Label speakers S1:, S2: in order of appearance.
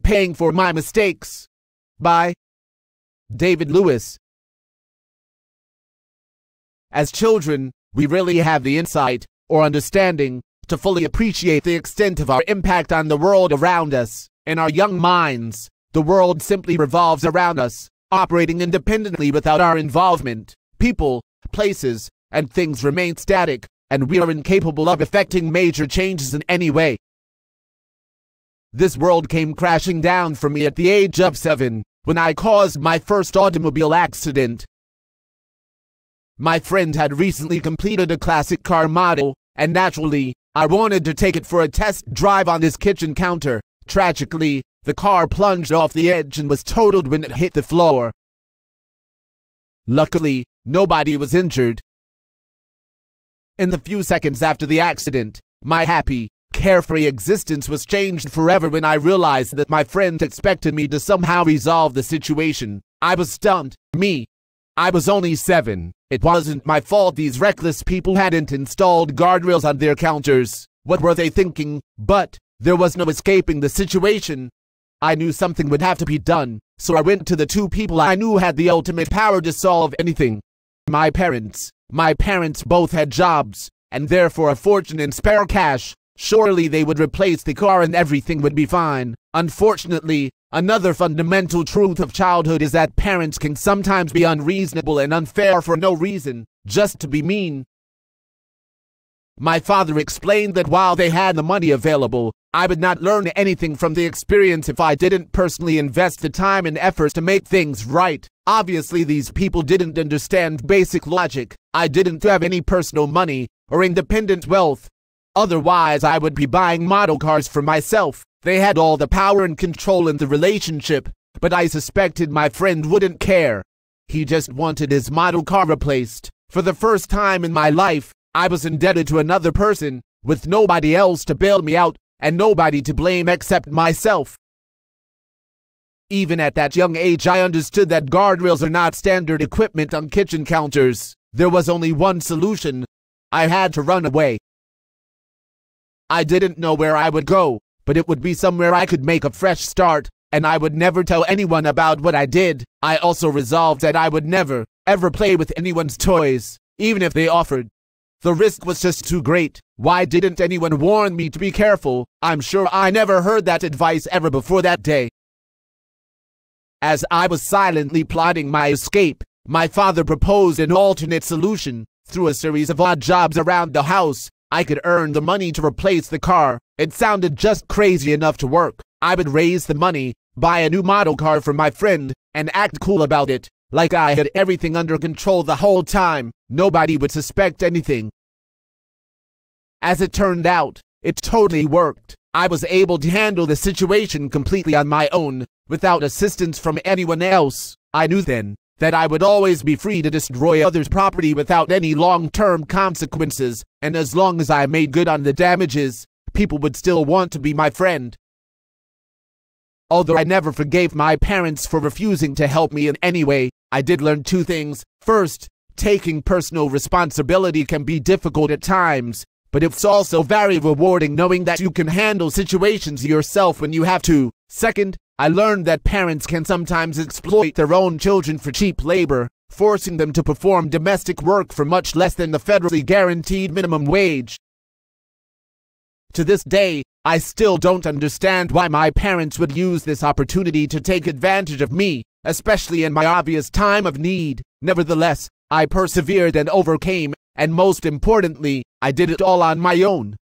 S1: Paying for My Mistakes by David Lewis. As children, we rarely have the insight or understanding to fully appreciate the extent of our impact on the world around us. In our young minds, the world simply revolves around us, operating independently without our involvement. People, places, and things remain static, and we are incapable of effecting major changes in any way. This world came crashing down for me at the age of 7, when I caused my first automobile accident. My friend had recently completed a classic car model, and naturally, I wanted to take it for a test drive on his kitchen counter. Tragically, the car plunged off the edge and was totaled when it hit the floor. Luckily, nobody was injured. In the few seconds after the accident, my happy, carefree existence was changed forever when I realized that my friend expected me to somehow resolve the situation. I was stunned. I was only 7. It wasn't my fault these reckless people hadn't installed guardrails on their counters. What were they thinking? But there was no escaping the situation. I knew something would have to be done, so I went to the 2 people I knew had the ultimate power to solve anything. My parents. My parents both had jobs, and therefore a fortune in spare cash. Surely they would replace the car and everything would be fine. Unfortunately, another fundamental truth of childhood is that parents can sometimes be unreasonable and unfair for no reason, just to be mean. My father explained that while they had the money available, I would not learn anything from the experience if I didn't personally invest the time and effort to make things right. Obviously, these people didn't understand basic logic. I didn't have any personal money or independent wealth. Otherwise, I would be buying model cars for myself. They had all the power and control in the relationship, but I suspected my friend wouldn't care. He just wanted his model car replaced. For the first time in my life, I was indebted to another person, with nobody else to bail me out, and nobody to blame except myself. Even at that young age, I understood that guardrails are not standard equipment on kitchen counters. There was only one solution. I had to run away. I didn't know where I would go, but it would be somewhere I could make a fresh start, and I would never tell anyone about what I did. I also resolved that I would never, ever play with anyone's toys, even if they offered. The risk was just too great. Why didn't anyone warn me to be careful? I'm sure I never heard that advice ever before that day. As I was silently plotting my escape, my father proposed an alternate solution. Through a series of odd jobs around the house, I could earn the money to replace the car. It sounded just crazy enough to work. I would raise the money, buy a new model car for my friend, and act cool about it, like I had everything under control the whole time. Nobody would suspect anything. As it turned out, it totally worked. I was able to handle the situation completely on my own, without assistance from anyone else. I knew then that I would always be free to destroy others' property without any long-term consequences, and as long as I made good on the damages, people would still want to be my friend. Although I never forgave my parents for refusing to help me in any way, I did learn 2 things. First, taking personal responsibility can be difficult at times, but it's also very rewarding knowing that you can handle situations yourself when you have to. Second, I learned that parents can sometimes exploit their own children for cheap labor, forcing them to perform domestic work for much less than the federally guaranteed minimum wage. To this day, I still don't understand why my parents would use this opportunity to take advantage of me, especially in my obvious time of need. Nevertheless, I persevered and overcame, and most importantly, I did it all on my own.